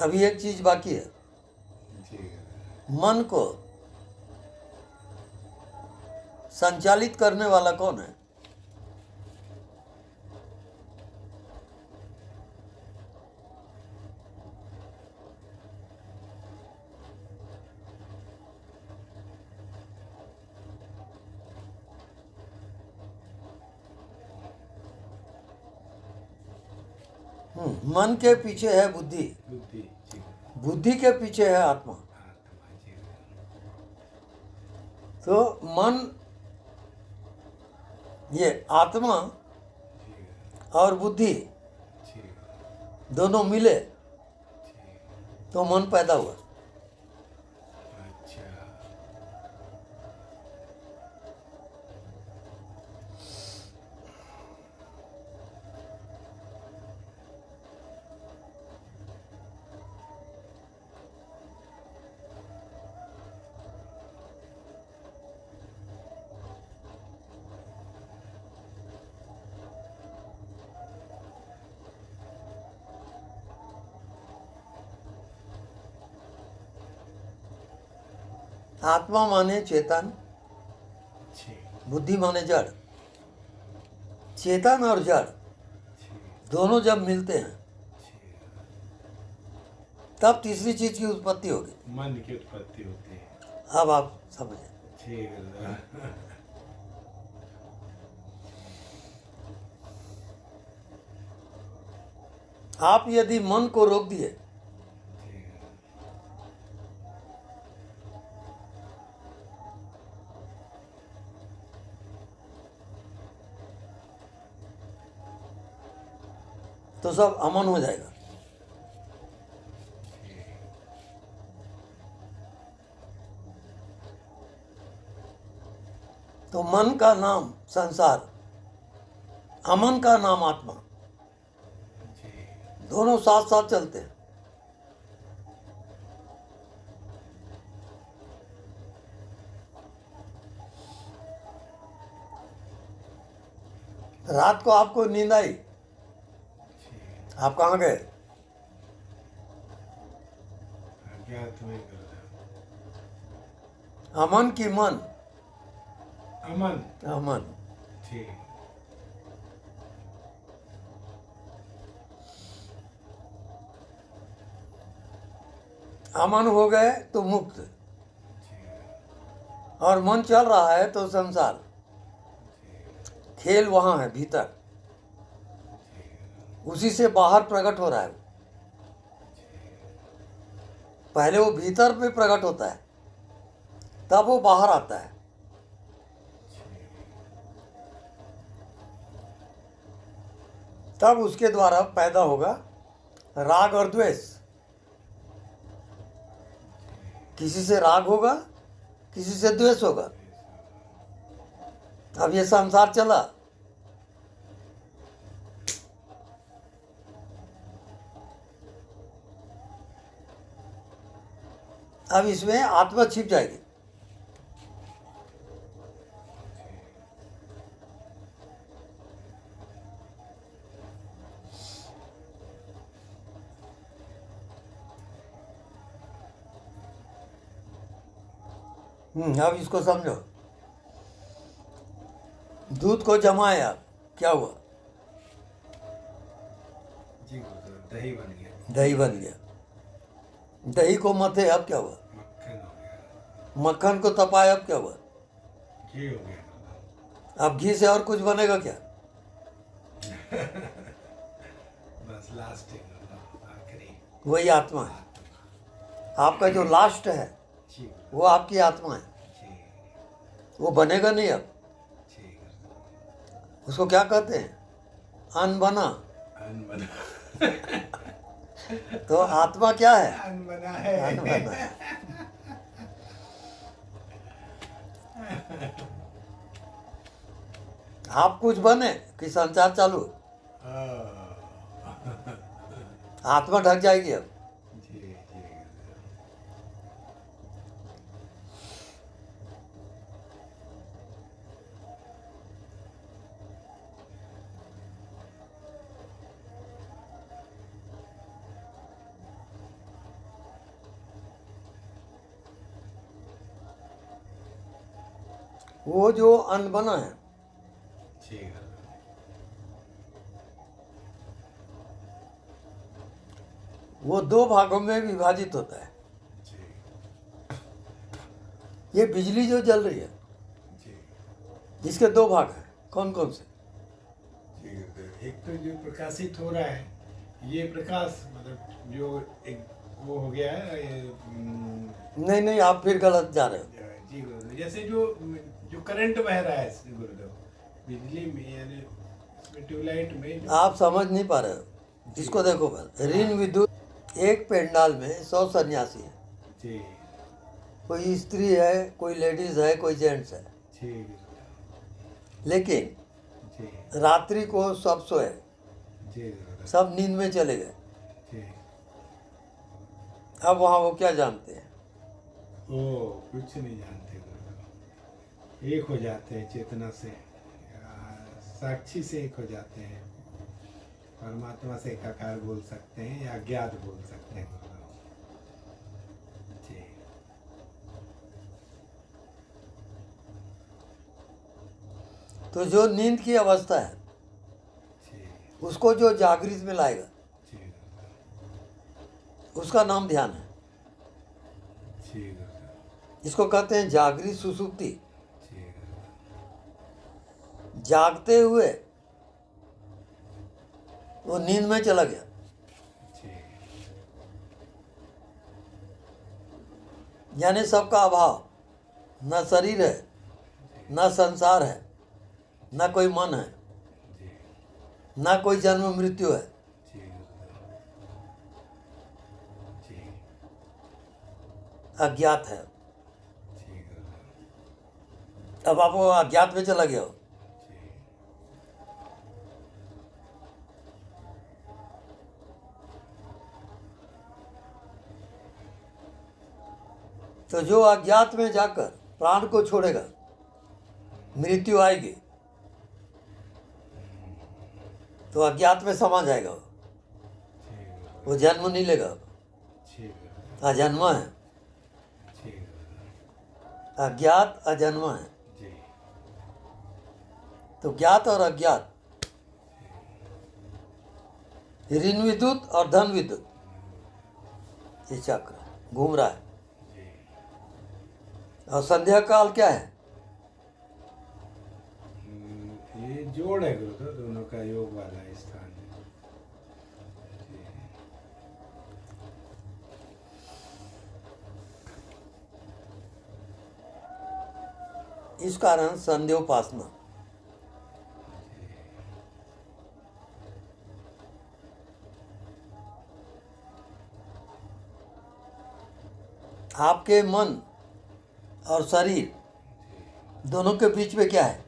अभी एक चीज बाकी है, जी मन को संचालित करने वाला कौन है? मन के पीछे है बुद्धि, बुद्धि। जी बुद्धि के पीछे है आत्मा। आत्मा। जी तो मन, ये आत्मा जी और बुद्धि जी दोनों मिले जी। तो मन पैदा हुआ। अच्छा। आत्मा माने चेतन, जी बुद्धि माने जड़। चेतन और जड़ जी दोनों जब मिलते हैं जी। तब तीसरी चीज की उत्पत्ति होगी। मन की उत्पत्ति होती है। अब आप समझे। जी गुरुदेव। आप यदि मन को रोक दिए जी तो सब अमन हो जाएगा। जी। तो मन का नाम संसार, अमन का नाम आत्मा, जी दोनों साथ साथ चलते हैं। रात को आपको नींद आई, जी। आप कहाँ गए? अज्ञात में गुरुदेव। अमन की मन, अमन। अमन। जी अमन हो गए तो मुक्त, जी और मन चल रहा है तो संसार। जी खेल वहां है भीतर, उसी से बाहर प्रकट हो रहा है। पहले वो भीतर में प्रकट होता है, तब वो बाहर आता है। तब उसके द्वारा पैदा होगा राग और द्वेष। किसी से राग होगा, किसी से द्वेष होगा। अब ये संसार चला, अब इसमें आत्मा छिप जाएगी। अब इसको समझो। दूध को जमाया, क्या हुआ? जी गुरुदेव। दही बन गया। दही बन गया। दही को मथे, अब क्या हुआ? मक्खन हो गया। मक्खन को तपाया, अब क्या हुआ? घी हो गया गुरुदेव। अब घी से और कुछ बनेगा क्या? बस लास्ट है गुरुदेव, आखिरी। वही आत्मा है। आपका जो लास्ट है जी वो आपकी आत्मा है। जी वो बनेगा नहीं अब। जी गुरुदेव। उसको क्या कहते हैं? अनबना। अनबना। तो आत्मा क्या है? अनबना है। अनबना। आप कुछ बने कि संचार चालू, आत्मा ढक जाएगी अब। जी जी गुरुदेव। वो जो अन्न बना है ठीक है। वो दो भागों में विभाजित होता है। जी ये बिजली जो जल रही है जी इसके दो भाग हैं, कौन कौन से? ठीक है। तो एक तो जो प्रकाशित हो रहा है, ये प्रकाश मतलब जो एक वो हो गया है नहीं नहीं, आप फिर गलत जा रहे हो। जी गुरुदेव, जैसे जो जो करंट बह रहा है गुरुदेव, बिजली में यानी इसमें ट्यूबलाइट में जो आप समझ नहीं पा रहे हो। इसको देखो बस, ऋण विद्युत, एक पेंडाल में 100 सन्यासी है, जी कोई स्त्री है, कोई लेडीज है, कोई जेंट्स है, ठीक है। लेकिन जी रात्रि को सब सोए, जी गुरुदेव, सब नींद में चले गए। जी अब वहाँ वो क्या जानते हैं? ओ कुछ नहीं जानते गुरुदेव, एक हो जाते हैं चेतना से, साक्षी से एक हो जाते हैं, परमात्मा से एकाकार बोल सकते हैं या अज्ञात बोल सकते हैं गुरुदेव। जी तो जो नींद की अवस्था है जी उसको जो जागृत में लाएगा जी गुरुदेव, उसका नाम ध्यान है। जी गुरुदेव, इसको कहते हैं जागृत सुसुप्ति। जी गुरुदेव, जागते हुए वो नींद में चला गया। जी यानी सबका अभाव, न शरीर है, न संसार है, न कोई मन है, जी न कोई जन्म मृत्यु है, जी गुरुदेव, जी अज्ञात है। जी गुरुदेव, अब आप वो अज्ञात में चला गया हो। जी तो जो अज्ञात में जाकर प्राण को छोड़ेगा, मृत्यु आएगी तो अज्ञात में समा जाएगा वो। जी गुरुदेव, वो जन्म नहीं लेगा, जी गुरुदेव, अजन्मा है। जी गुरुदेव, अज्ञात अजन्मा है। जी तो ज्ञात और अज्ञात, ऋण विद्युत और धन विद्युत, ये चक्र घूम रहा है। जी और संध्या काल क्या है? ये जोड़ है गुरुदेव, दोनों का योग वाला है स्थान है। जी इस कारण संध्योपासना। आपके मन और शरीर दोनों के बीच में क्या है?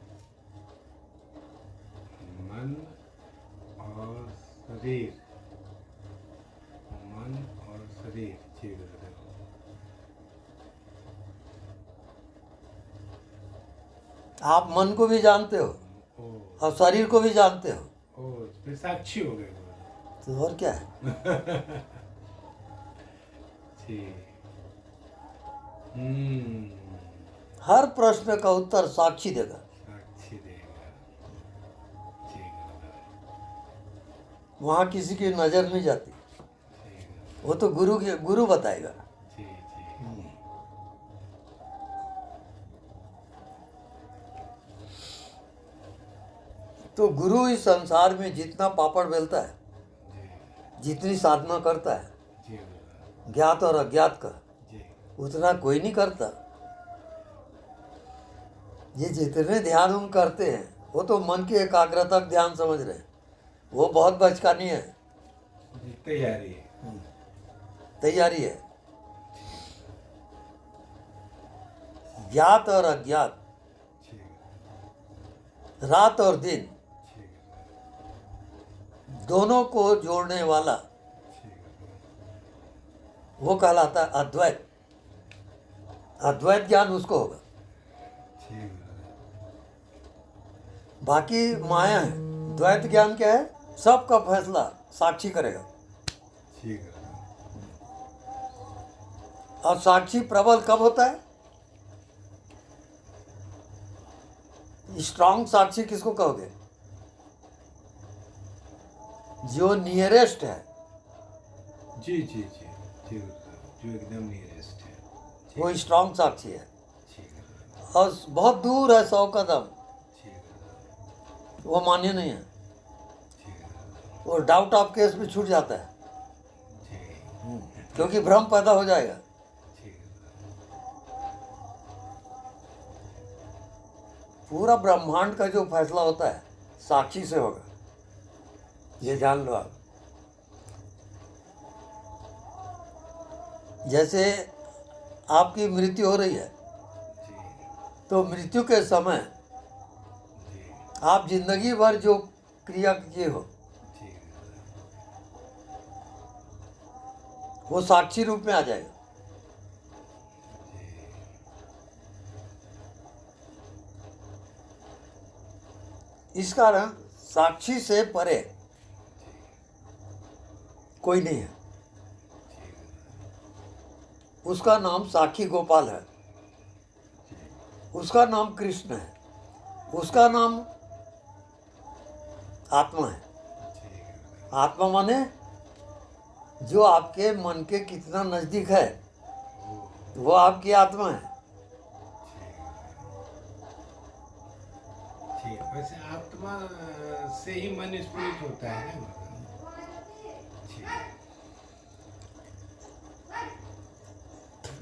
मन और शरीर, मन और शरीर, जी गुरुदेव, आप मन को भी जानते हो ओ और शरीर को भी जानते हो, ओ फिर साक्षी हो गए गुरुदेव। तो और क्या है? जी हर प्रश्न का उत्तर साक्षी देगा। साक्षी देगा। जी गुरुदेव, वहाँ किसी की नज़र नहीं जाती, जी गुरुदेव, वो तो गुरु बताएगा। जी जी तो गुरु इस संसार में जितना पापड़ बेलता है, जी जितनी साधना करता है जी गुरुदेव, ज्ञात और अज्ञात का, जी उतना कोई नहीं करता। ये जितने ध्यान हम करते हैं वो तो मन की एकाग्रता का ध्यान समझ रहे हैं, वो बहुत बचकानी है, जी, तैयारी है। तैयारी है। ज्ञात और अज्ञात, जी रात और दिन, जी दोनों को जोड़ने वाला जी वो कहलाता है अद्वैत। अद्वैत ज्ञान उसको होगा। जी गुरुदेव, बाकी माया है। द्वैत ज्ञान क्या है? सबका फैसला साक्षी करेगा, जी गुरुदेव, और साक्षी प्रबल कब होता है? स्ट्रांग साक्षी किसको कहोगे? जो नियरेस्ट है, जी जी जी जी गुरुदेव, जो एकदम नियरेस्ट है। वो स्ट्रांग साक्षी है। ठीक है गुरुदेव, और बहुत दूर है 100 कदम, ठीक है गुरुदेव, वो मान्य नहीं है। ठीक है गुरुदेव, वो डाउट ऑफ केस में छूट जाता है, ठीक क्योंकि भ्रम पैदा हो जाएगा। ठीक है गुरुदेव, पूरा ब्रह्मांड का जो फैसला होता है साक्षी से होगा, ये जान लो आप। जैसे आपकी मृत्यु हो रही है, जी तो मृत्यु के समय जी आप जिंदगी भर जो क्रिया किए हो ठीक है गुरुदेव, वो साक्षी रूप में आ जाएगा। इस कारण साक्षी से परे कोई नहीं है। उसका नाम साक्षी गोपाल है, उसका नाम कृष्ण है, उसका नाम आत्मा है। ठीक है गुरुदेव, आत्मा माने जो आपके मन के कितना नजदीक है, वो आपकी आत्मा है। ठीक है। वैसे आत्मा से ही मन स्फुरित होता है ना गुरुदेव? ठीक है,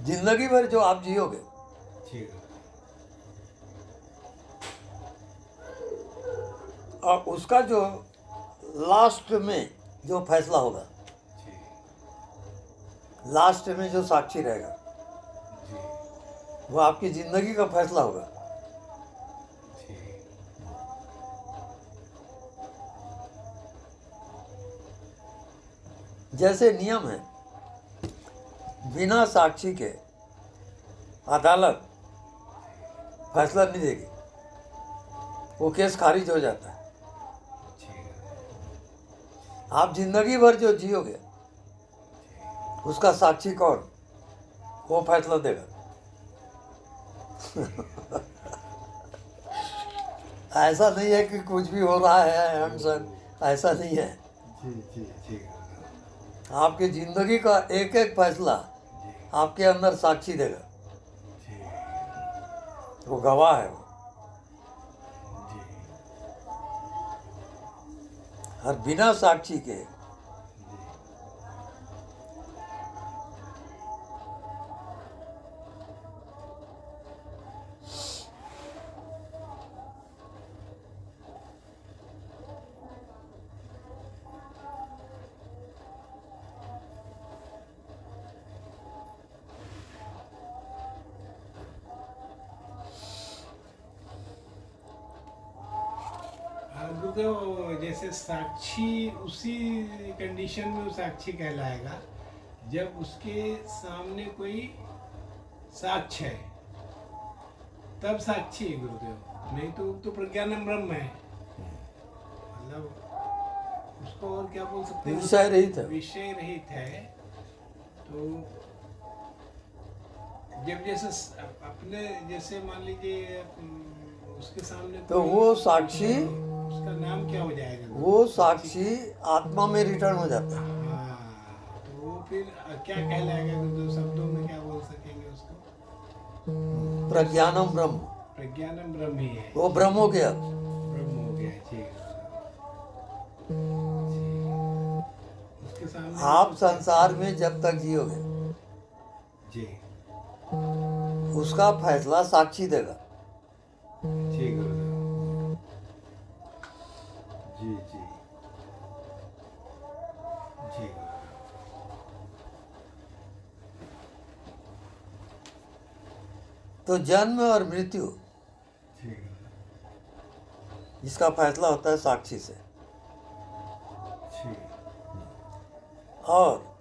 जिंदगी भर जो आप जियोगे, ठीक है, और उसका जो लास्ट में जो फैसला होगा, ठीक, लास्ट में जो साक्षी रहेगा, जी, वो आपकी जिंदगी का फैसला होगा। ठीक, जैसे नियम है, बिना साक्षी के अदालत फैसला नहीं देगी, वो केस खारिज हो जाता है। ठीक है, आप जिंदगी भर जो जियोगे, उसका साक्षी कौन, वो फैसला देगा। ऐसा नहीं है कि कुछ भी हो रहा है अनसन, ऐसा नहीं है। जी जी ठीक है, आपकी जिंदगी का एक एक फैसला आपके अंदर साक्षी देगा, ठीक, वो गवाह है वो। जी, और बिना साक्षी के जी, गुरुदेव, जैसे साक्षी उसी कंडीशन में वो साक्षी कहलाएगा जब उसके सामने कोई साक्ष्य है, तब साक्षी है गुरुदेव। नहीं तो प्रज्ञानम ब्रह्म है, मतलब उसको और क्या बोल सकते हैं? विषय रहित है। विषय रहित है। तो जब जैसे अपने जैसे मान लीजिए उसके सामने तो कोई- वो साक्षी, उसका नाम क्या हो जाएगा? वो साक्षी आत्मा में रिटर्न हो जाता है। हाँ, तो वो फिर क्या कहलाएगा गुरुदेव? शब्दों में क्या बोल सकेंगे उसको? प्रज्ञानम ब्रह्म, प्रज्ञानम ब्रह्म ही है, वो ब्रह्म हो गया। ब्रह्म हो गया। ठीक है, उसके सामने आप संसार में जब तक जियोगे, जी उसका फैसला साक्षी देगा। ठीक गुरुदेव, जी जी जी गुरुदेव, तो जन्म और मृत्यु, ठीक गुरुदेव, इसका फैसला होता है साक्षी से। ठीक, और